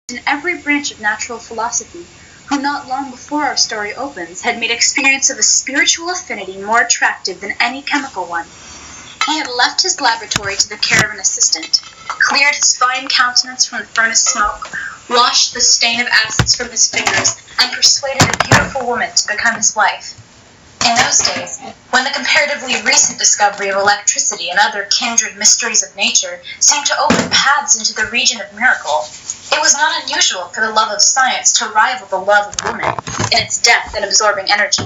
in every branch of natural philosophy, who not long before our story opens had made experience of a spiritual affinity more attractive than any chemical one. He had left his laboratory to the care of an assistant, cleared his fine countenance from the furnace smoke, washed the stain of acids from his fingers, and persuaded a beautiful woman to become his wife. In those days, when the comparatively recent discovery of electricity and other kindred mysteries of nature seemed to open paths into the region of miracle, it was not unusual for the love of science to rival the love of woman in its depth and absorbing energy.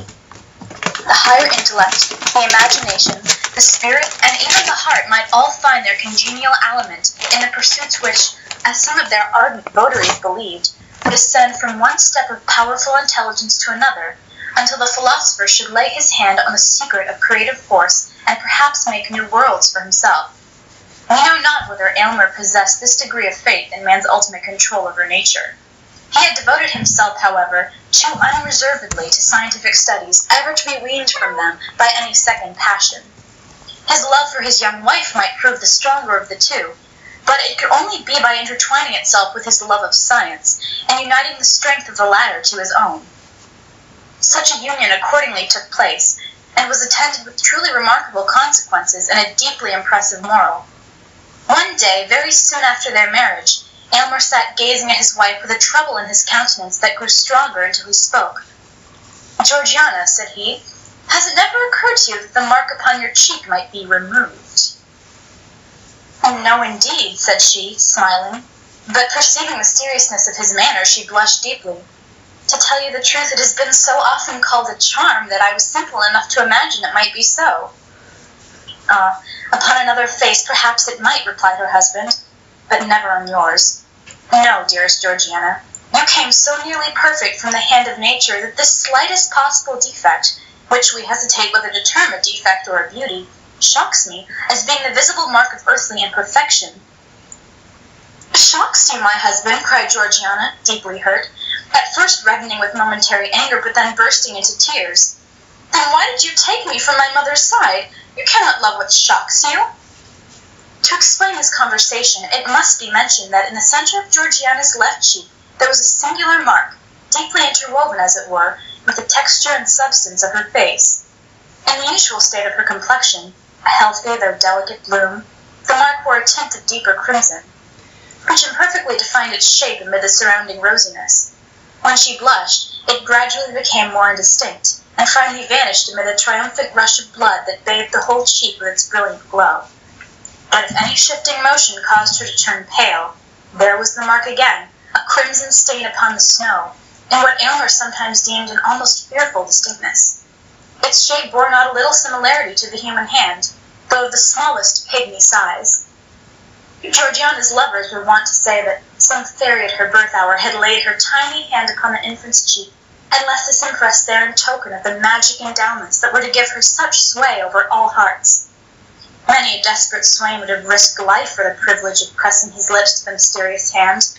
The higher intellect, the imagination, the spirit, and even the heart might all find their congenial element in the pursuits which, as some of their ardent votaries believed, would ascend from one step of powerful intelligence to another, until the philosopher should lay his hand on the secret of creative force and perhaps make new worlds for himself. We know not whether Aylmer possessed this degree of faith in man's ultimate control over nature. He had devoted himself, however, too unreservedly to scientific studies ever to be weaned from them by any second passion. His love for his young wife might prove the stronger of the two, but it could only be by intertwining itself with his love of science, and uniting the strength of the latter to his own. Such a union accordingly took place, and was attended with truly remarkable consequences and a deeply impressive moral. One day, very soon after their marriage, Aylmer sat gazing at his wife with a trouble in his countenance that grew stronger until he spoke. "Georgiana," said he, "has it never occurred to you that the mark upon your cheek might be removed?" "No, indeed," said she, smiling, but perceiving the seriousness of his manner, she blushed deeply. "To tell you the truth, it has been so often called a charm that I was simple enough to imagine it might be so." "Upon another face perhaps it might," replied her husband, "but never on yours. No, dearest Georgiana, you came so nearly perfect from the hand of nature that this slightest possible defect, which we hesitate whether to term a defect or a beauty, shocks me as being the visible mark of earthly imperfection." "Shocks you, my husband?" cried Georgiana, deeply hurt, at first reddening with momentary anger, but then bursting into tears. "Then why did you take me from my mother's side? You cannot love what shocks you." To explain this conversation, it must be mentioned that in the center of Georgiana's left cheek there was a singular mark, deeply interwoven, as it were, with the texture and substance of her face. In the usual state of her complexion, a healthy though delicate bloom, the mark wore a tint of deeper crimson, which imperfectly defined its shape amid the surrounding rosiness. When she blushed, it gradually became more indistinct, and finally vanished amid a triumphant rush of blood that bathed the whole cheek with its brilliant glow. But if any shifting motion caused her to turn pale, there was the mark again, a crimson stain upon the snow, in what Aylmer sometimes deemed an almost fearful distinctness. Its shape bore not a little similarity to the human hand, though of the smallest pygmy size. Georgiana's lovers were wont to say that some fairy at her birth hour had laid her tiny hand upon the infant's cheek and left this impress there in token of the magic endowments that were to give her such sway over all hearts. Many a desperate swain would have risked life for the privilege of pressing his lips to the mysterious hand.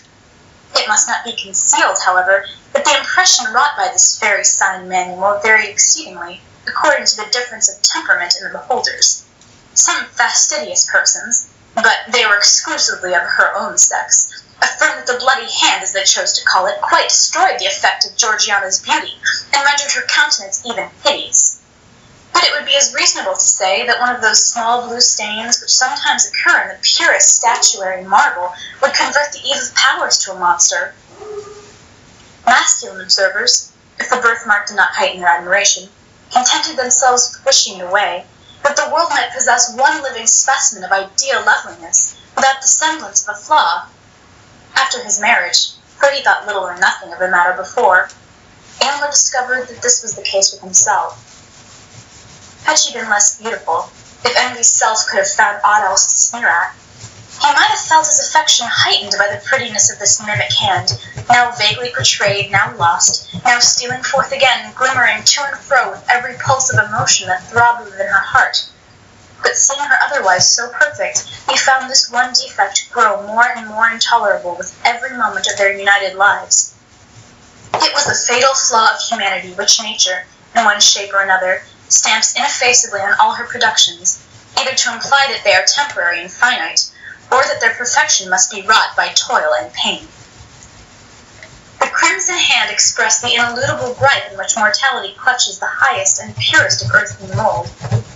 It must not be concealed, however, that the impression wrought by this fairy sign manual varied exceedingly, according to the difference of temperament in the beholders. Some fastidious persons, but they were exclusively of her own sex, affirmed that the bloody hand, as they chose to call it, quite destroyed the effect of Georgiana's beauty, and rendered her countenance even hideous. But it would be as reasonable to say that one of those small blue stains which sometimes occur in the purest statuary marble would convert the Eve of Powers to a monster. Masculine observers, if the birthmark did not heighten their admiration, contented themselves with wishing it away, that the world might possess one living specimen of ideal loveliness, without the semblance of a flaw. After his marriage, for he thought little or nothing of the matter before, Aylmer discovered that this was the case with himself. Had she been less beautiful, if envy's self could have found aught else to sneer at, he might have felt his affection heightened by the prettiness of this mimic hand, now vaguely portrayed, now lost, now stealing forth again, glimmering to and fro with every pulse of emotion that throbbed within her heart. But seeing her otherwise so perfect, he found this one defect grow more and more intolerable with every moment of their united lives. It was the fatal flaw of humanity which nature, in one shape or another, stamps ineffaceably on all her productions, either to imply that they are temporary and finite, or that their perfection must be wrought by toil and pain. crimson hand expressed the ineludible gripe in which mortality clutches the highest and purest of earthly mold,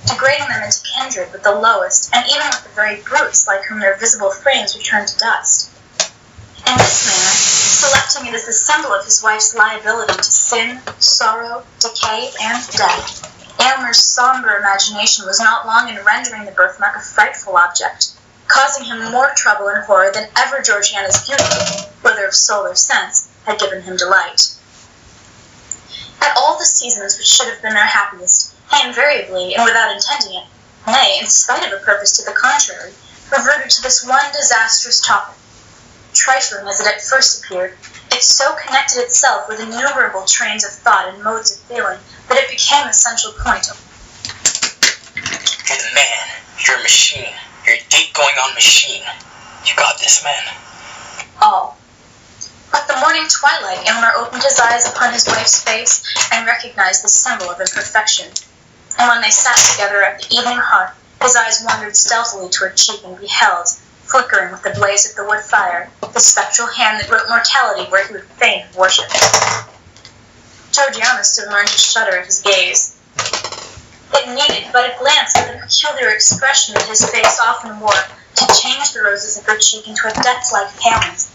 degrading them into kindred with the lowest, and even with the very brutes like whom their visible frames return to dust. In this manner, selecting it as the symbol of his wife's liability to sin, sorrow, decay, and death, Aylmer's somber imagination was not long in rendering the birthmark a frightful object, causing him more trouble and horror than ever Georgiana's beauty, whether of soul or sense, had given him delight. At all the seasons which should have been their happiest, he invariably, and without intending it, nay, in spite of a purpose to the contrary, reverted to this one disastrous topic. Trifling as it at first appeared, it so connected itself with innumerable trains of thought and modes of feeling that it became the central point of. You're the man. You're a machine. You're a gate-going-on machine. You got this, man. All. At the morning twilight, Aylmer opened his eyes upon his wife's face and recognized the symbol of imperfection. And when they sat together at the evening hearth, his eyes wandered stealthily to her cheek and beheld, flickering with the blaze of the wood fire, the spectral hand that wrote mortality where he would fain have worshipped. Georgiana soon learned to shudder at his gaze. It needed but a glance at the peculiar expression that his face often wore to change the roses of her cheek into a death-like paleness,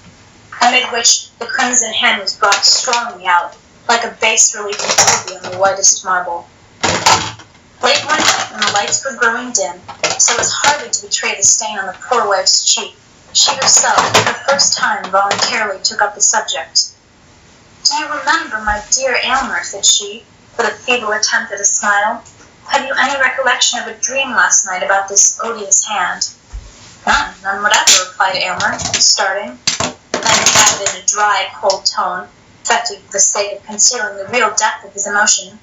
amid which the crimson hand was brought strongly out, like a bas-relief ruby on the whitest marble. Late one night, when the lights were growing dim, so as hardly to betray the stain on the poor wife's cheek, she herself, for the first time, voluntarily took up the subject. "Do you remember, my dear Aylmer," said she, with a feeble attempt at a smile, "have you any recollection of a dream last night about this odious hand?" None whatever," replied Aylmer, starting. Then he added in a dry, cold tone, affected for the sake of concealing the real depth of his emotion,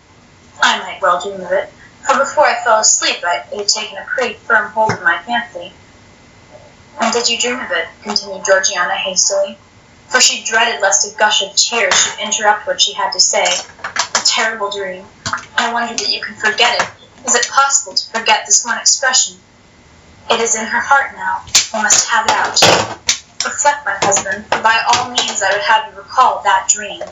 "I might well dream of it, for before I fell asleep it had taken a pretty firm hold of my fancy." "And did you dream of it?" continued Georgiana hastily, for she dreaded lest a gush of tears should interrupt what she had to say. "A terrible dream. I wonder that you can forget it. Is it possible to forget this one expression? It is in her heart now. We must have it out. Reflect, my husband, for by all means I would have you recall that dream."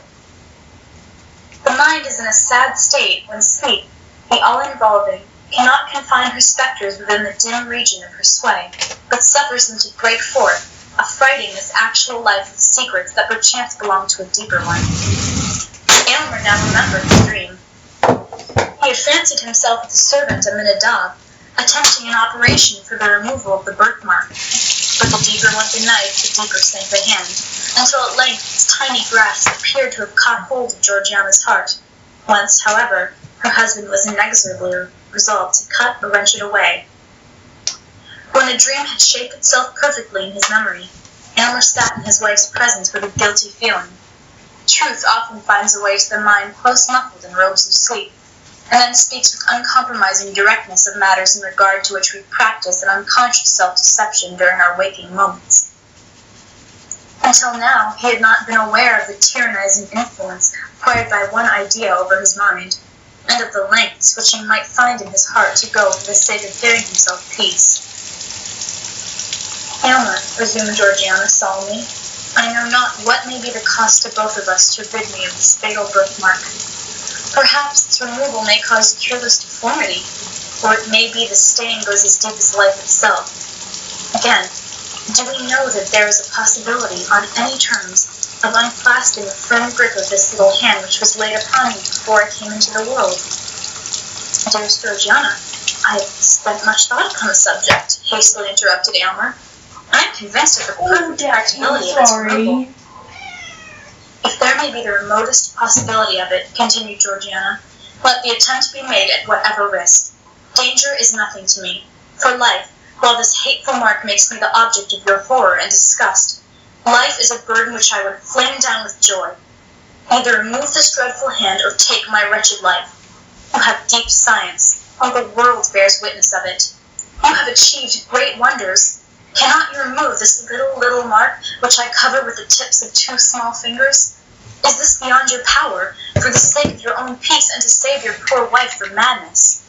The mind is in a sad state when sleep, the all-involving, cannot confine her spectres within the dim region of her sway, but suffers them to break forth, affrighting this actual life with secrets that perchance belong to a deeper one. Aylmer now remembered his dream. He had fancied himself with the servant Aminadab, attempting an operation for the removal of the birthmark. But the deeper went the knife, the deeper sank the hand, until at length its tiny grasp appeared to have caught hold of Georgiana's heart, whence, however, her husband was inexorably resolved to cut or wrench it away. When the dream had shaped itself perfectly in his memory, Aylmer sat in his wife's presence with a guilty feeling. Truth often finds a way to the mind close muffled in robes of sleep, and then speaks with uncompromising directness of matters in regard to which we practice an unconscious self-deception during our waking moments. Until now, he had not been aware of the tyrannizing influence acquired by one idea over his mind, and of the lengths which he might find in his heart to go for the sake of giving himself peace. "Aylmer," resumed Georgiana solemnly, "I know not what may be the cost to both of us to rid me of this fatal birthmark. Perhaps its removal may cause cureless deformity, or it may be the stain goes as deep as life itself. Again, do we know that there is a possibility, on any terms, of unclasping the firm grip of this little hand which was laid upon me before I came into the world?" "Dearest Georgiana, I have spent much thought upon the subject," hastily interrupted Aylmer. "I am convinced of the perfect practicability of its removal." "If there may be the remotest possibility of it," continued Georgiana, "let the attempt be made at whatever risk. Danger is nothing to me. For life, while this hateful mark makes me the object of your horror and disgust, life is a burden which I would fling down with joy. Either remove this dreadful hand or take my wretched life. You have deep science. All the world bears witness of it. You have achieved great wonders. Cannot you remove this little mark which I cover with the tips of 2 small fingers? Is this beyond your power, for the sake of your own peace and to save your poor wife from madness?"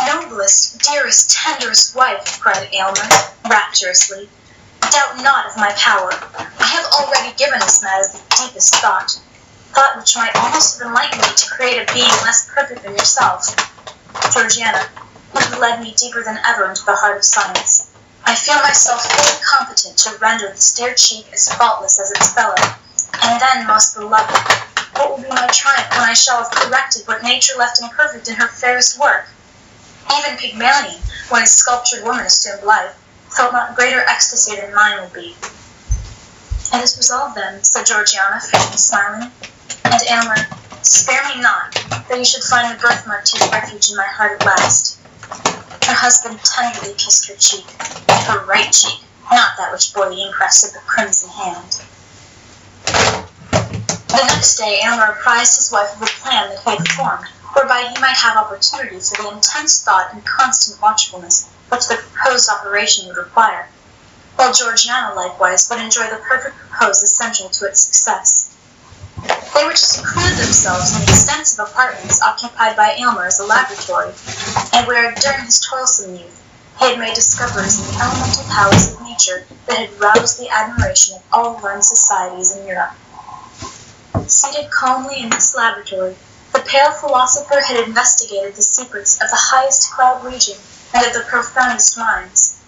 "Noblest, dearest, tenderest wife," cried Aylmer, rapturously, Doubt not of my power. I have already given this matter the deepest thought which might almost have enlightened me to create a being less perfect than yourself. Georgiana, you have led me deeper than ever into the heart of science. I feel myself fully competent to render this dear cheek as faultless as its fellow. And then, most beloved, what will be my triumph when I shall have corrected what nature left imperfect in her fairest work? Even Pygmalion, when his sculptured woman assumed life, felt not greater ecstasy than mine will be. It is resolved then, said Georgiana, faintly smiling. And Aylmer, spare me not, that you should find the birthmark take refuge in my heart at last. Her husband tenderly kissed her cheek, her right cheek, not that which bore the impress of the crimson hand. The next day Aylmer apprised his wife of a plan that he had formed, whereby he might have opportunity for the intense thought and constant watchfulness which the proposed operation would require, while Georgiana likewise would enjoy the perfect repose essential to its success. They were to seclude themselves in extensive apartments occupied by Aylmer as a laboratory, and where, during his toilsome youth, he had made discoveries in the elemental powers of nature that had roused the admiration of all learned societies in Europe. Seated calmly in this laboratory, the pale philosopher had investigated the secrets of the highest cloud region and of the profoundest minds.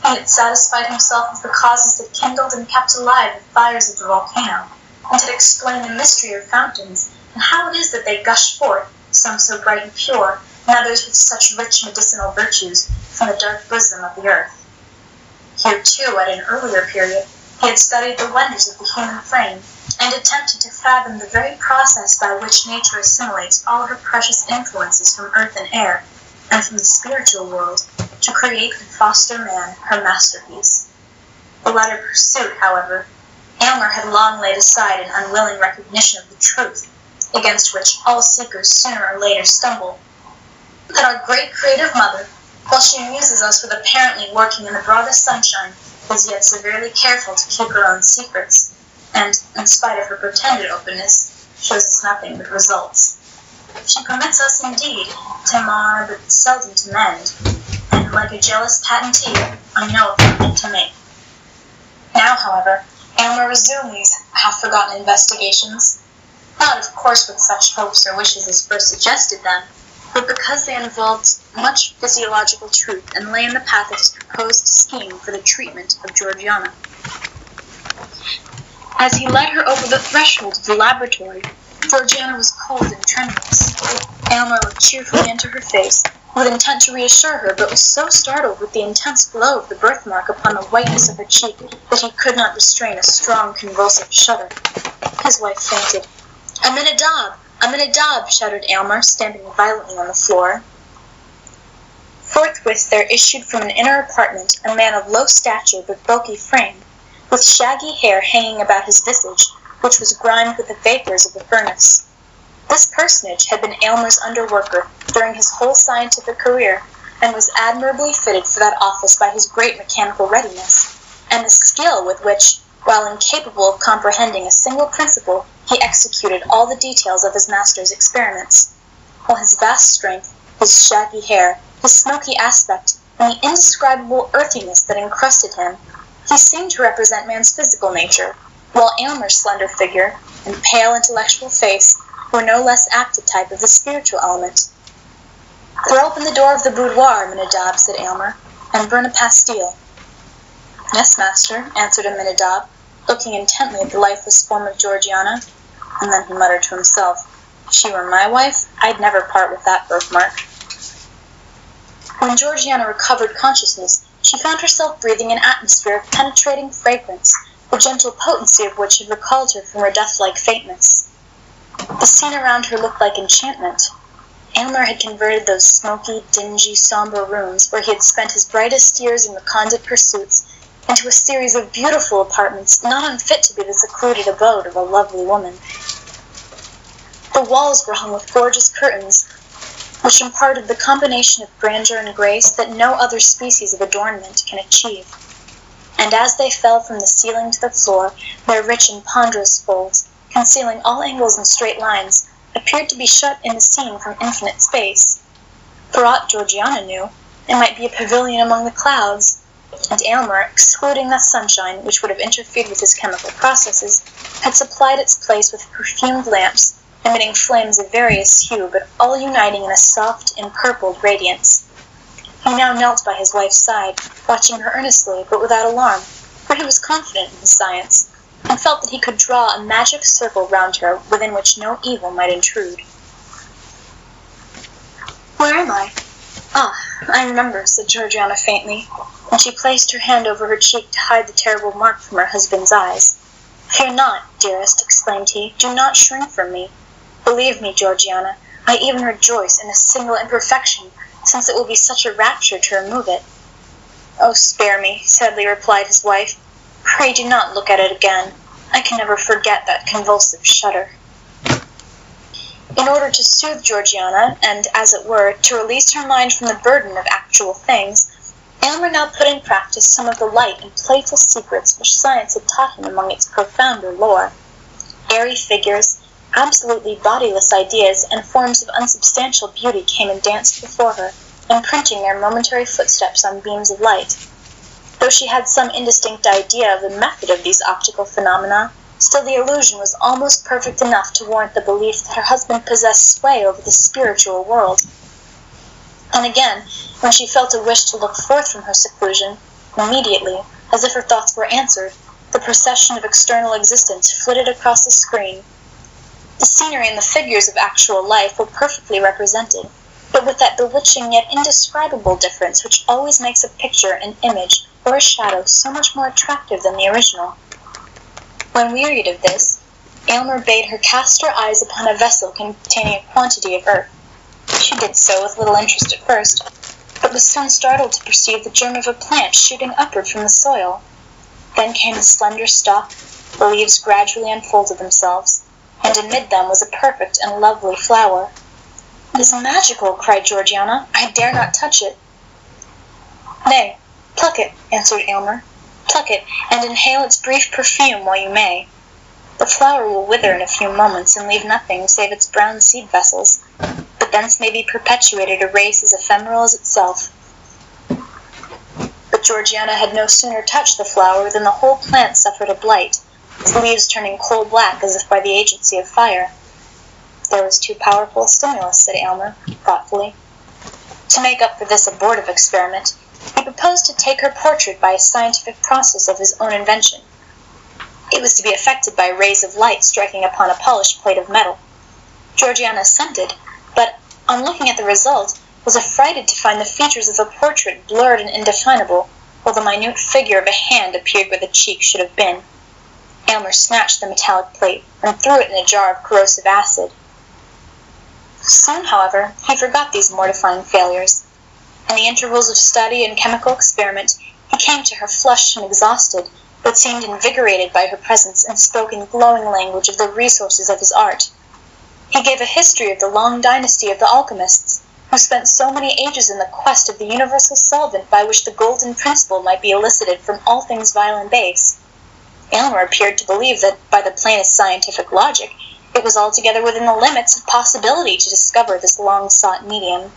He had satisfied himself of the causes that kindled and kept alive the fires of the volcano, and had explained the mystery of fountains, and how it is that they gush forth, some so bright and pure, and others with such rich medicinal virtues, from the dark bosom of the earth. Here, too, at an earlier period, he had studied the wonders of the human frame, and attempted to fathom the very process by which nature assimilates all her precious influences from earth and air, and from the spiritual world, to create and foster man, her masterpiece. The latter pursuit, however, Aylmer had long laid aside in unwilling recognition of the truth, against which all seekers sooner or later stumble, that our great creative mother, while she amuses us with apparently working in the broadest sunshine, is yet severely careful to keep her own secrets, and, in spite of her pretended openness, shows us nothing but results. She permits us, indeed, to mar, but seldom to mend, and, like a jealous patentee, on no appointment to make. Now, however, Aylmer resumed these half-forgotten investigations, not, of course, with such hopes or wishes as first suggested them, but because they involved much physiological truth and lay in the path of his proposed scheme for the treatment of Georgiana. As he led her over the threshold of the laboratory, Georgiana was cold and tremulous. Aylmer looked cheerfully into her face, with intent to reassure her, but was so startled with the intense glow of the birthmark upon the whiteness of her cheek that he could not restrain a strong convulsive shudder. His wife fainted. "Aminadab! Aminadab!" shouted Aylmer, stamping violently on the floor. Forthwith there issued from an inner apartment a man of low stature but bulky frame, with shaggy hair hanging about his visage, which was grimed with the vapors of the furnace. This personage had been Aylmer's underworker during his whole scientific career, and was admirably fitted for that office by his great mechanical readiness, and the skill with which, while incapable of comprehending a single principle, he executed all the details of his master's experiments. While his vast strength, his shaggy hair, his smoky aspect, and the indescribable earthiness that encrusted him, he seemed to represent man's physical nature, while Aylmer's slender figure and pale intellectual face were no less apt a type of the spiritual element. "Throw open the door of the boudoir, Aminadab," said Aylmer, "and burn a pastille." "Yes, master," answered Aminadab, looking intently at the lifeless form of Georgiana, and then he muttered to himself, "If she were my wife, I'd never part with that birthmark." When Georgiana recovered consciousness, she found herself breathing an atmosphere of penetrating fragrance, the gentle potency of which had recalled her from her death-like faintness. The scene around her looked like enchantment. Aylmer had converted those smoky, dingy, somber rooms, where he had spent his brightest years in recondite pursuits, into a series of beautiful apartments not unfit to be the secluded abode of a lovely woman. The walls were hung with gorgeous curtains, which imparted the combination of grandeur and grace that no other species of adornment can achieve. And as they fell from the ceiling to the floor, their rich and ponderous folds, concealing all angles and straight lines, appeared to be shut in the scene from infinite space. For aught Georgiana knew, it might be a pavilion among the clouds, and Aylmer, excluding the sunshine which would have interfered with his chemical processes, had supplied its place with perfumed lamps, emitting flames of various hue, but all uniting in a soft, empurpled radiance. He now knelt by his wife's side, watching her earnestly, but without alarm, for he was confident in his science, and felt that he could draw a magic circle round her within which no evil might intrude. "Where am I? Ah, I remember," said Georgiana faintly, and she placed her hand over her cheek to hide the terrible mark from her husband's eyes. "Fear not, dearest," exclaimed he. "Do not shrink from me. Believe me, Georgiana, I even rejoice in a single imperfection, since it will be such a rapture to remove it." "Oh, spare me," sadly replied his wife. "Pray do not look at it again. I can never forget that convulsive shudder." In order to soothe Georgiana, and, as it were, to release her mind from the burden of actual things, Aylmer now put in practice some of the light and playful secrets which science had taught him among its profounder lore. Airy figures, absolutely bodiless ideas, and forms of unsubstantial beauty came and danced before her, imprinting their momentary footsteps on beams of light. Though she had some indistinct idea of the method of these optical phenomena, still the illusion was almost perfect enough to warrant the belief that her husband possessed sway over the spiritual world. And again, when she felt a wish to look forth from her seclusion, immediately, as if her thoughts were answered, the procession of external existence flitted across the screen. The scenery and the figures of actual life were perfectly represented, but with that bewitching yet indescribable difference which always makes a picture, an image, or a shadow so much more attractive than the original. When wearied of this, Aylmer bade her cast her eyes upon a vessel containing a quantity of earth. She did so with little interest at first, but was soon startled to perceive the germ of a plant shooting upward from the soil. Then came the slender stalk, the leaves gradually unfolded themselves, and amid them was a perfect and lovely flower. "It is magical," cried Georgiana. "I dare not touch it." "Nay, pluck it," answered Aylmer. "Pluck it, and inhale its brief perfume while you may. The flower will wither in a few moments and leave nothing save its brown seed vessels, but thence may be perpetuated a race as ephemeral as itself." But Georgiana had no sooner touched the flower than the whole plant suffered a blight, its leaves turning coal-black as if by the agency of fire. "There was too powerful a stimulus," said Aylmer, thoughtfully. To make up for this abortive experiment, he proposed to take her portrait by a scientific process of his own invention. It was to be effected by rays of light striking upon a polished plate of metal. Georgiana assented, but, on looking at the result, was affrighted to find the features of the portrait blurred and indefinable, while the minute figure of a hand appeared where the cheek should have been. Aylmer snatched the metallic plate and threw it in a jar of corrosive acid. Soon, however, he forgot these mortifying failures. In the intervals of study and chemical experiment, he came to her flushed and exhausted, but seemed invigorated by her presence, and spoke in glowing language of the resources of his art. He gave a history of the long dynasty of the alchemists, who spent so many ages in the quest of the universal solvent by which the golden principle might be elicited from all things vile and base. Aylmer appeared to believe that, by the plainest scientific logic, it was altogether within the limits of possibility to discover this long-sought medium.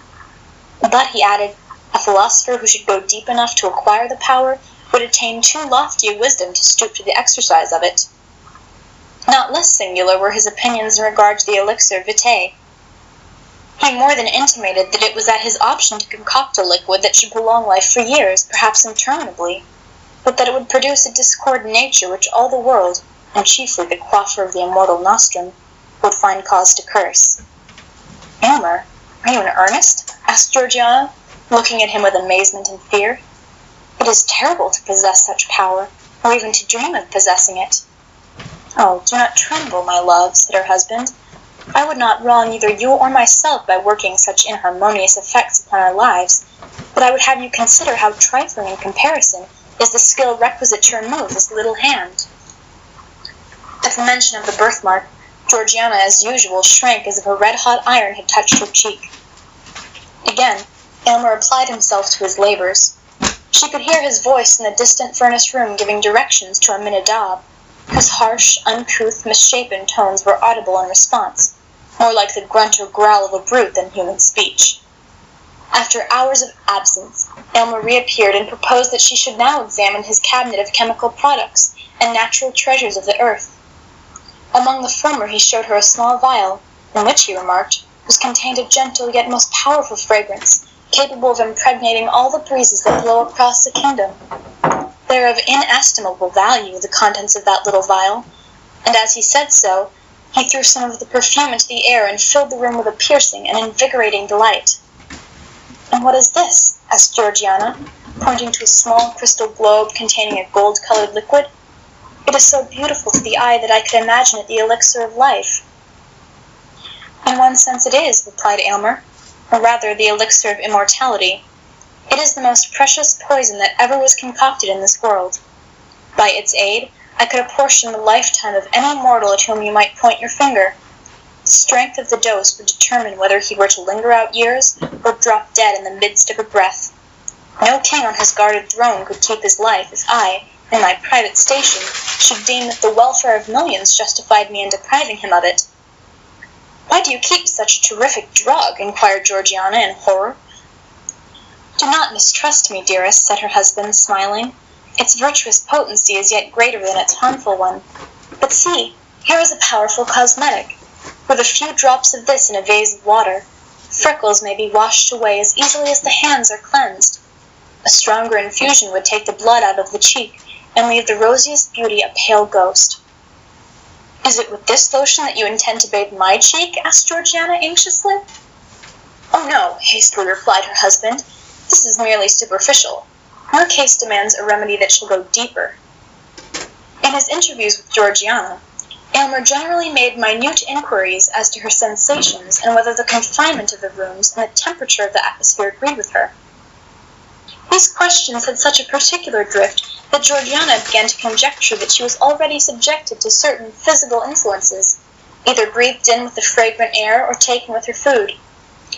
But, he added, a philosopher who should go deep enough to acquire the power would attain too lofty a wisdom to stoop to the exercise of it. Not less singular were his opinions in regard to the elixir vitae. He more than intimated that it was at his option to concoct a liquid that should prolong life for years, perhaps interminably, but that it would produce a discord in nature which all the world, and chiefly the quaffer of the immortal nostrum, would find cause to curse. "Aylmer, are you in earnest?" asked Georgiana, looking at him with amazement and fear. "It is terrible to possess such power, or even to dream of possessing it." "Oh, do not tremble, my love," said her husband. "I would not wrong either you or myself by working such inharmonious effects upon our lives, but I would have you consider how trifling in comparison is the skill requisite to remove this little hand." At the mention of the birthmark, Georgiana, as usual, shrank as if a red-hot iron had touched her cheek. Again, Aylmer applied himself to his labors. She could hear his voice in the distant furnace room giving directions to Aminadab, whose harsh, uncouth, misshapen tones were audible in response, more like the grunt or growl of a brute than human speech. After hours of absence, Aylmer reappeared and proposed that she should now examine his cabinet of chemical products and natural treasures of the earth. Among the former he showed her a small vial, in which, he remarked, was contained a gentle yet most powerful fragrance, capable of impregnating all the breezes that blow across the kingdom. They are of inestimable value, the contents of that little vial, and as he said so, he threw some of the perfume into the air and filled the room with a piercing and invigorating delight. "And what is this?" asked Georgiana, pointing to a small crystal globe containing a gold-colored liquid. "It is so beautiful to the eye that I could imagine it the elixir of life." "In one sense it is," replied Aylmer, "or rather the elixir of immortality. It is the most precious poison that ever was concocted in this world. By its aid, I could apportion the lifetime of any mortal at whom you might point your finger. The strength of the dose would determine whether he were to linger out years or drop dead in the midst of a breath. No king on his guarded throne could keep his life if I, in my private station, should deem that the welfare of millions justified me in depriving him of it." "Why do you keep such a terrific drug?" inquired Georgiana in horror. "Do not mistrust me, dearest," said her husband, smiling. "Its virtuous potency is yet greater than its harmful one. But see, here is a powerful cosmetic. With a few drops of this in a vase of water, freckles may be washed away as easily as the hands are cleansed. A stronger infusion would take the blood out of the cheek and leave the rosiest beauty a pale ghost." "Is it with this lotion that you intend to bathe my cheek?" asked Georgiana anxiously. "Oh no," hastily replied her husband. "This is merely superficial. Your case demands a remedy that shall go deeper." In his interviews with Georgiana, Aylmer generally made minute inquiries as to her sensations and whether the confinement of the rooms and the temperature of the atmosphere agreed with her. These questions had such a particular drift that Georgiana began to conjecture that she was already subjected to certain physical influences, either breathed in with the fragrant air or taken with her food.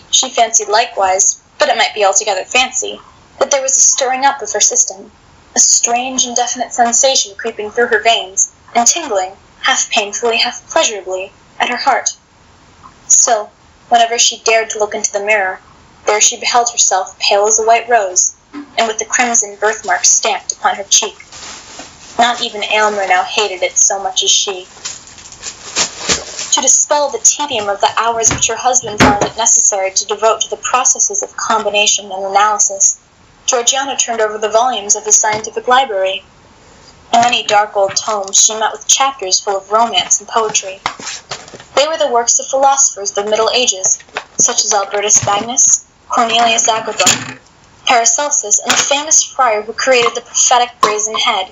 She fancied likewise, but it might be altogether fancy, that there was a stirring up of her system, a strange indefinite sensation creeping through her veins, and tingling, half painfully, half pleasurably, at her heart. Still, whenever she dared to look into the mirror, there she beheld herself pale as a white rose, and with the crimson birthmark stamped upon her cheek. Not even Aylmer now hated it so much as she. To dispel the tedium of the hours which her husband found it necessary to devote to the processes of combination and analysis, Georgiana turned over the volumes of his scientific library. In many dark old tomes she met with chapters full of romance and poetry. They were the works of philosophers of the Middle Ages, such as Albertus Magnus, Cornelius Agrippa, Paracelsus, and the famous friar who created the prophetic brazen head.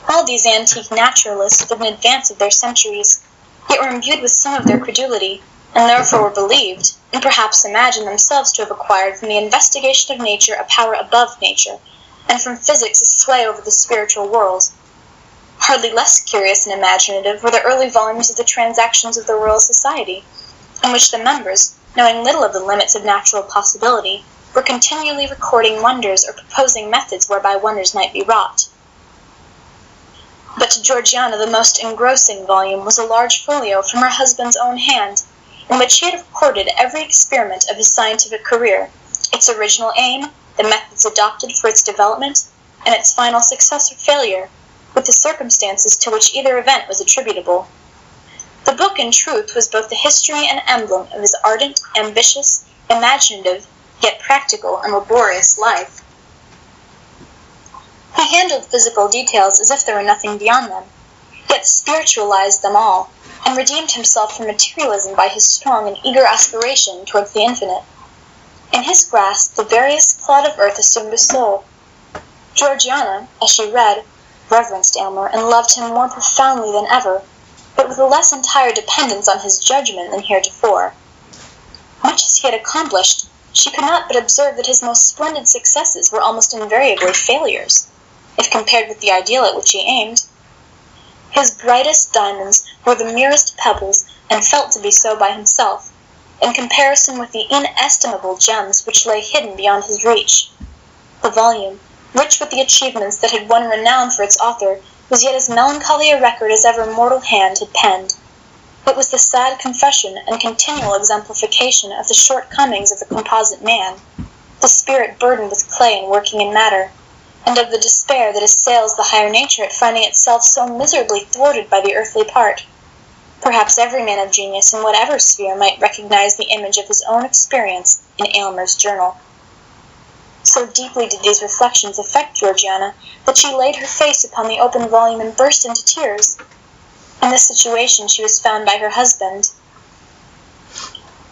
All these antique naturalists stood in advance of their centuries, yet were imbued with some of their credulity, and therefore were believed, and perhaps imagined themselves to have acquired from the investigation of nature a power above nature, and from physics a sway over the spiritual world. Hardly less curious and imaginative were the early volumes of the Transactions of the Royal Society, in which the members, knowing little of the limits of natural possibility, were continually recording wonders or proposing methods whereby wonders might be wrought. But to Georgiana the most engrossing volume was a large folio from her husband's own hand, in which he had recorded every experiment of his scientific career, its original aim, the methods adopted for its development, and its final success or failure, with the circumstances to which either event was attributable. The book, in truth, was both the history and emblem of his ardent, ambitious, imaginative, yet practical and laborious life. He handled physical details as if there were nothing beyond them, yet spiritualized them all, and redeemed himself from materialism by his strong and eager aspiration towards the infinite. In his grasp the veriest clod of earth assumed a soul. Georgiana, as she read, reverenced Aylmer and loved him more profoundly than ever, but with a less entire dependence on his judgment than heretofore. Much as he had accomplished, she could not but observe that his most splendid successes were almost invariably failures, if compared with the ideal at which he aimed. His brightest diamonds were the merest pebbles, and felt to be so by himself, in comparison with the inestimable gems which lay hidden beyond his reach. The volume, rich with the achievements that had won renown for its author, was yet as melancholy a record as ever mortal hand had penned. It was the sad confession and continual exemplification of the shortcomings of the composite man, the spirit burdened with clay and working in matter, and of the despair that assails the higher nature at finding itself so miserably thwarted by the earthly part. Perhaps every man of genius in whatever sphere might recognize the image of his own experience in Aylmer's journal. So deeply did these reflections affect Georgiana that she laid her face upon the open volume and burst into tears. In this situation she was found by her husband.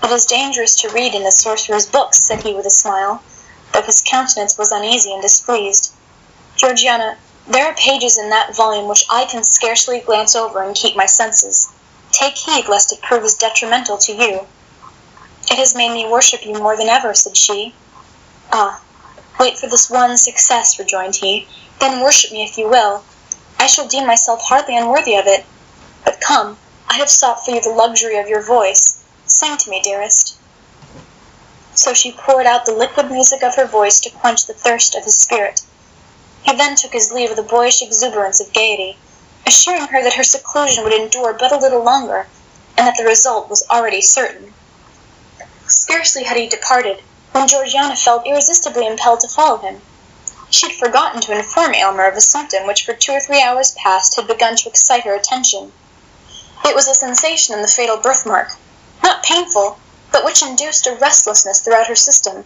"It is dangerous to read in the sorcerer's books," said he with a smile, though his countenance was uneasy and displeased. "Georgiana, there are pages in that volume which I can scarcely glance over and keep my senses. Take heed lest it prove as detrimental to you." "It has made me worship you more than ever," said she. "Ah, wait for this one success," rejoined he, "then worship me if you will. I shall deem myself hardly unworthy of it. But come, I have sought for you the luxury of your voice. Sing to me, dearest." So she poured out the liquid music of her voice to quench the thirst of his spirit. He then took his leave with a boyish exuberance of gaiety, assuring her that her seclusion would endure but a little longer, and that the result was already certain. Scarcely had he departed, when Georgiana felt irresistibly impelled to follow him. She had forgotten to inform Aylmer of a symptom which for 2 or 3 hours past had begun to excite her attention. It was a sensation in the fatal birthmark, not painful, but which induced a restlessness throughout her system.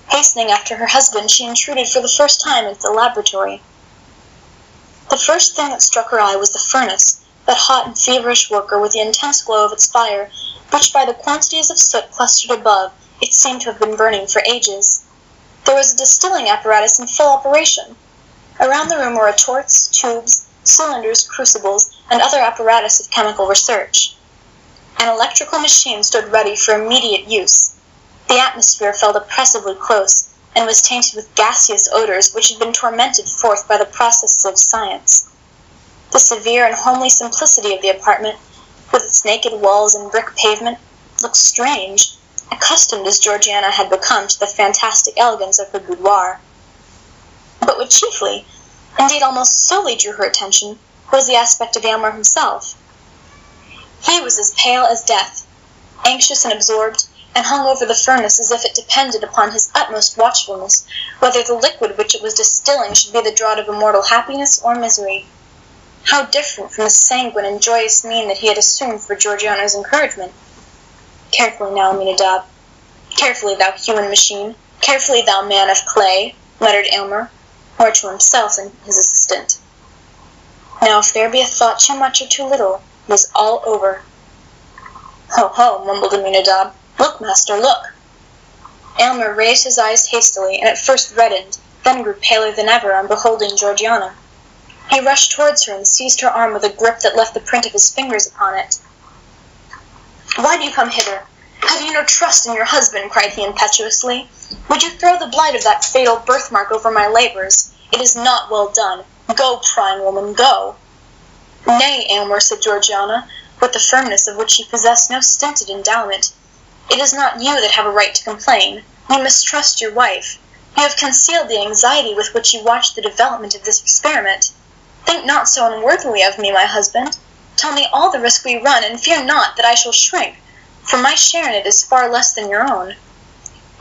Hastening after her husband, she intruded for the first time into the laboratory. The first thing that struck her eye was the furnace, that hot and feverish worker with the intense glow of its fire, which by the quantities of soot clustered above, it seemed to have been burning for ages. There was a distilling apparatus in full operation. Around the room were retorts, tubes, cylinders, crucibles, and other apparatus of chemical research. An electrical machine stood ready for immediate use. The atmosphere felt oppressively close, and was tainted with gaseous odors which had been tormented forth by the processes of science. The severe and homely simplicity of the apartment, with its naked walls and brick pavement, looked strange, accustomed as Georgiana had become to the fantastic elegance of her boudoir. But what chiefly, indeed almost solely drew her attention, was the aspect of Aylmer himself. He was as pale as death, anxious and absorbed, and hung over the furnace as if it depended upon his utmost watchfulness whether the liquid which it was distilling should be the draught of immortal happiness or misery. How different from the sanguine and joyous mien that he had assumed for Georgiana's encouragement! "Carefully now, Aminadab. Carefully, thou human machine. Carefully, thou man of clay," muttered Aylmer, more to himself than his assistant. "Now, if there be a thought too much or too little, it is all over." "Ho, ho," mumbled Aminadab. "Look, master, look." Aylmer raised his eyes hastily, and at first reddened, then grew paler than ever on beholding Georgiana. He rushed towards her and seized her arm with a grip that left the print of his fingers upon it. "Why do you come hither? Have you no trust in your husband?" cried he impetuously. "Would you throw the blight of that fatal birthmark over my labors? It is not well done. Go, prying woman, go." "Nay, Aylmer," said Georgiana, with the firmness of which she possessed no stinted endowment. "It is not you that have a right to complain. You mistrust your wife. You have concealed the anxiety with which you watched the development of this experiment. Think not so unworthily of me, my husband. Tell me all the risk we run, and fear not that I shall shrink, for my share in it is far less than your own."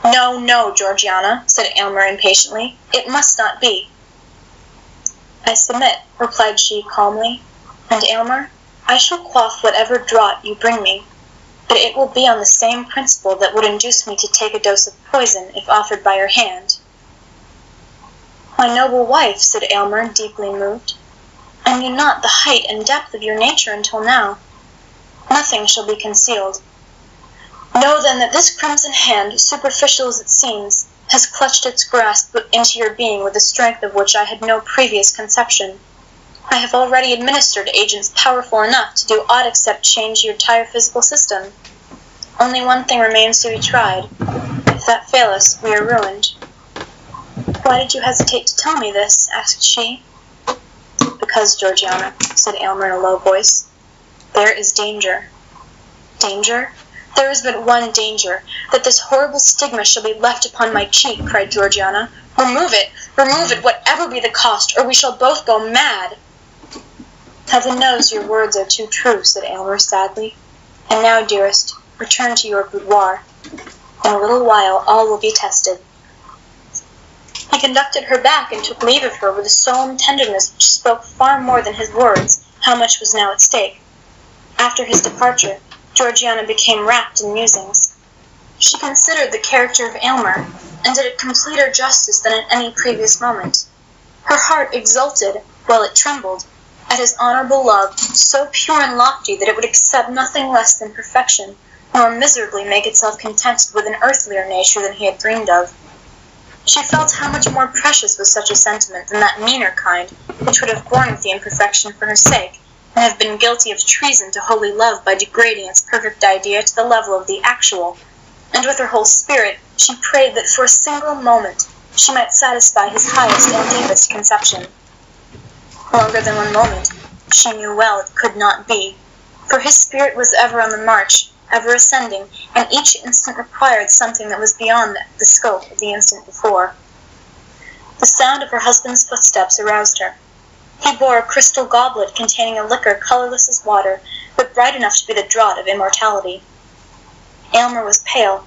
"No, no, Georgiana," said Aylmer impatiently. "It must not be." "I submit," replied she calmly, "and Aylmer, I shall quaff whatever draught you bring me, but it will be on the same principle that would induce me to take a dose of poison if offered by your hand." "My noble wife," said Aylmer, deeply moved, "I knew not the height and depth of your nature until now. Nothing shall be concealed. Know then that this crimson hand, superficial as it seems, has clutched its grasp into your being with a strength of which I had no previous conception. I have already administered agents powerful enough to do aught except change your entire physical system. Only one thing remains to be tried. If that fail us, we are ruined." "Why did you hesitate to tell me this?" asked she. "Because, Georgiana," said Aylmer in a low voice, "there is danger." "Danger? There is but one danger, that this horrible stigma shall be left upon my cheek," cried Georgiana. Remove it, whatever be the cost, or we shall both go mad." "Heaven knows your words are too true," said Aylmer sadly. And now, dearest, return to your boudoir. In a little while all will be tested." He conducted her back and took leave of her with a solemn tenderness which spoke far more than his words how much was now at stake. After his departure, Georgiana became wrapped in musings. She considered the character of Aylmer, and did it completer justice than at any previous moment. Her heart exulted, while it trembled, at his honourable love, so pure and lofty that it would accept nothing less than perfection, nor miserably make itself contented with an earthlier nature than he had dreamed of. She felt how much more precious was such a sentiment than that meaner kind which would have borne with the imperfection for her sake, and have been guilty of treason to holy love by degrading its perfect idea to the level of the actual, and with her whole spirit she prayed that for a single moment she might satisfy his highest and deepest conception. Longer than one moment, she knew well it could not be, for his spirit was ever on the march, ever ascending, and each instant required something that was beyond the scope of the instant before. The sound of her husband's footsteps aroused her. He bore a crystal goblet containing a liquor colourless as water, but bright enough to be the draught of immortality. Aylmer was pale,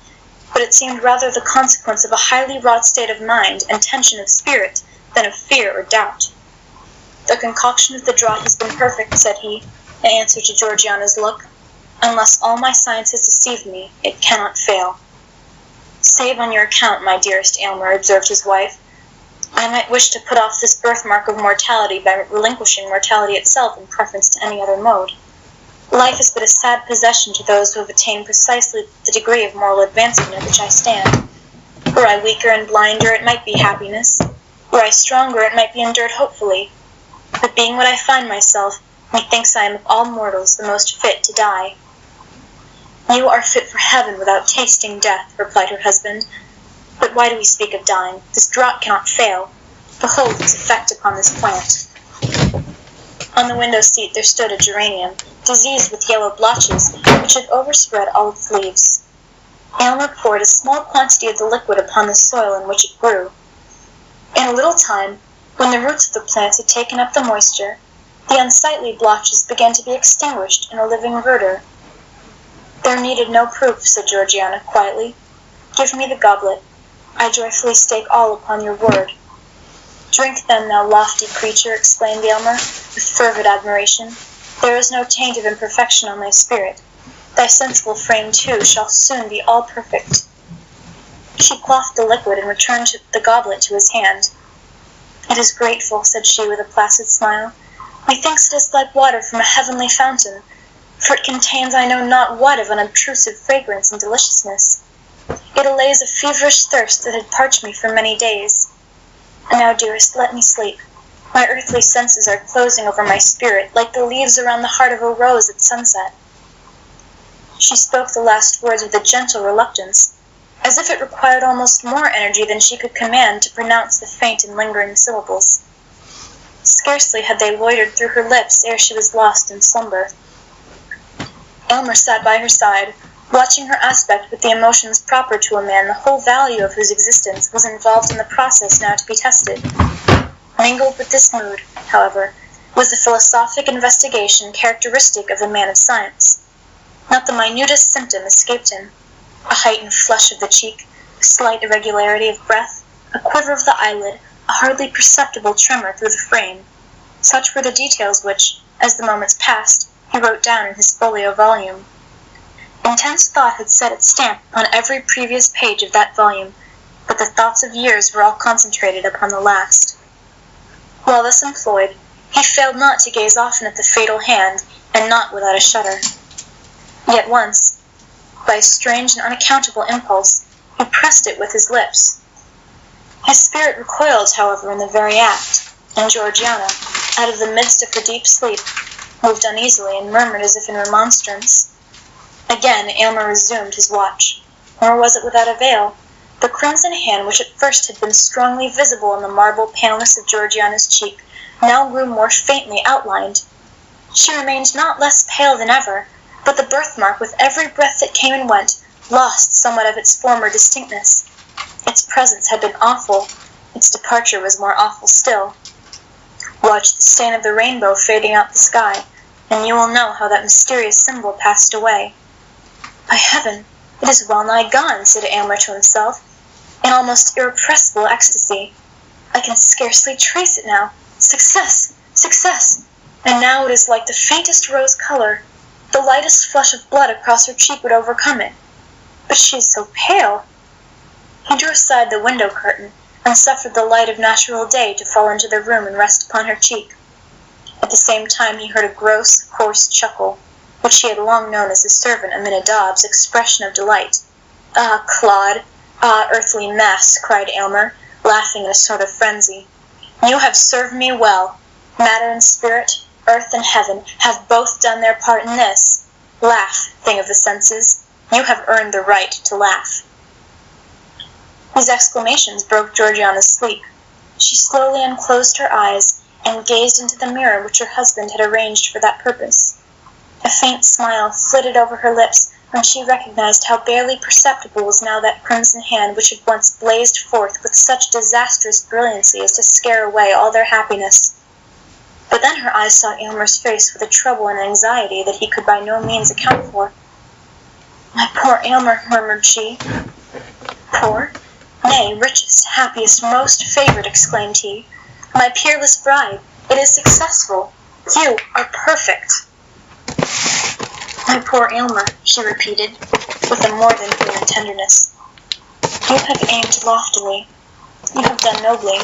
but it seemed rather the consequence of a highly wrought state of mind and tension of spirit than of fear or doubt. "The concoction of the draught has been perfect," said he, in answer to Georgiana's look. "Unless all my science has deceived me, it cannot fail." "Save on your account, my dearest Aylmer," observed his wife. "I might wish to put off this birthmark of mortality by relinquishing mortality itself in preference to any other mode. Life is but a sad possession to those who have attained precisely the degree of moral advancement at which I stand. Were I weaker and blinder, it might be happiness. Were I stronger, it might be endured hopefully. But being what I find myself, methinks I am of all mortals the most fit to die." "You are fit for heaven without tasting death," replied her husband. "But why do we speak of dying? This draught cannot fail. Behold its effect upon this plant." On the window seat there stood a geranium, diseased with yellow blotches, which had overspread all its leaves. Aylmer poured a small quantity of the liquid upon the soil in which it grew. In a little time, when the roots of the plants had taken up the moisture, the unsightly blotches began to be extinguished in a living verdure. "There needed no proof," said Georgiana, quietly. "Give me the goblet. I joyfully stake all upon your word." "Drink then, thou lofty creature," exclaimed Aylmer, with fervid admiration. "There is no taint of imperfection on thy spirit. Thy sensible frame, too, shall soon be all perfect." She quaffed the liquid and returned the goblet to his hand. "It is grateful," said she with a placid smile. "Methinks it is like water from a heavenly fountain, for it contains I know not what of unobtrusive fragrance and deliciousness. It allays a feverish thirst that had parched me for many days. And now, dearest, let me sleep. My earthly senses are closing over my spirit, like the leaves around the heart of a rose at sunset." She spoke the last words with a gentle reluctance, as if it required almost more energy than she could command to pronounce the faint and lingering syllables. Scarcely had they loitered through her lips ere she was lost in slumber. Aylmer sat by her side, watching her aspect with the emotions proper to a man the whole value of whose existence was involved in the process now to be tested. Mingled with this mood, however, was the philosophic investigation characteristic of a man of science. Not the minutest symptom escaped him. A heightened flush of the cheek, a slight irregularity of breath, a quiver of the eyelid, a hardly perceptible tremor through the frame. Such were the details which, as the moments passed, he wrote down in his folio volume. Intense thought had set its stamp upon every previous page of that volume, but the thoughts of years were all concentrated upon the last. While thus employed, he failed not to gaze often at the fatal hand, and not without a shudder. Yet once, by a strange and unaccountable impulse, he pressed it with his lips. His spirit recoiled, however, in the very act, and Georgiana, out of the midst of her deep sleep, moved uneasily and murmured as if in remonstrance. Again Aylmer resumed his watch, nor was it without avail. The crimson hand which at first had been strongly visible in the marble paleness of Georgiana's cheek now grew more faintly outlined. She remained not less pale than ever, but the birthmark, with every breath that came and went, lost somewhat of its former distinctness. Its presence had been awful, its departure was more awful still. Watch the stain of the rainbow fading out the sky, and you will know how that mysterious symbol passed away. By heaven, it is well nigh gone, said Aylmer to himself, in almost irrepressible ecstasy. I can scarcely trace it now. Success! Success! And now it is like the faintest rose color. The lightest flush of blood across her cheek would overcome it. But she is so pale. He drew aside the window curtain and suffered the light of natural day to fall into the room and rest upon her cheek. At the same time he heard a gross, hoarse chuckle, which he had long known as his servant Aminadab's expression of delight. "Ah, clod! Ah, earthly mess!" cried Aylmer, laughing in a sort of frenzy. "You have served me well. Matter and spirit, earth and heaven, have both done their part in this. Laugh, thing of the senses. You have earned the right to laugh." These exclamations broke Georgiana's sleep. She slowly unclosed her eyes and gazed into the mirror which her husband had arranged for that purpose. A faint smile flitted over her lips when she recognized how barely perceptible was now that crimson hand which had once blazed forth with such disastrous brilliancy as to scare away all their happiness. But then her eyes sought Aylmer's face with a trouble and anxiety that he could by no means account for. "My poor Aylmer," murmured she. "Poor? Nay, richest, happiest, most favoured," exclaimed he. "My peerless bride, it is successful. You are perfect." "My poor Aylmer," she repeated, with a more than human tenderness. "You have aimed loftily. You have done nobly.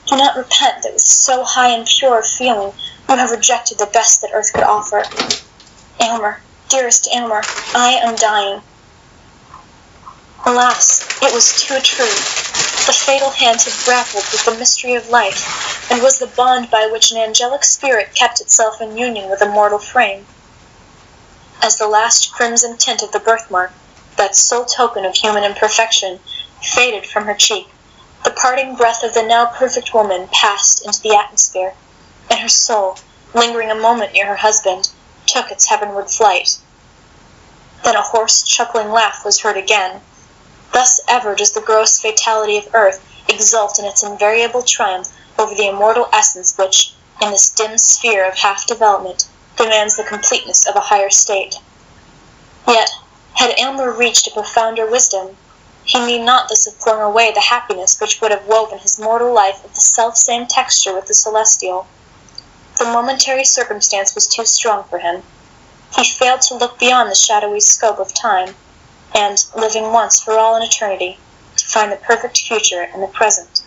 Do not repent that with so high and pure a feeling you have rejected the best that earth could offer. Aylmer, dearest Aylmer, I am dying." Alas, it was too true. The fatal hand had grappled with the mystery of life, and was the bond by which an angelic spirit kept itself in union with a mortal frame. As the last crimson tint of the birthmark, that sole token of human imperfection, faded from her cheek, the parting breath of the now perfect woman passed into the atmosphere, and her soul, lingering a moment near her husband, took its heavenward flight. Then a hoarse, chuckling laugh was heard again. Thus ever does the gross fatality of earth exult in its invariable triumph over the immortal essence which, in this dim sphere of half-development, demands the completeness of a higher state. Yet, had Aylmer reached a profounder wisdom, he need not thus have flung away the happiness which would have woven his mortal life of the self-same texture with the celestial. The momentary circumstance was too strong for him. He failed to look beyond the shadowy scope of time, and, living once for all in eternity, to find the perfect future in the present.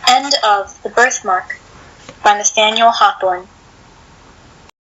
End of The Birthmark by Nathaniel Hawthorne.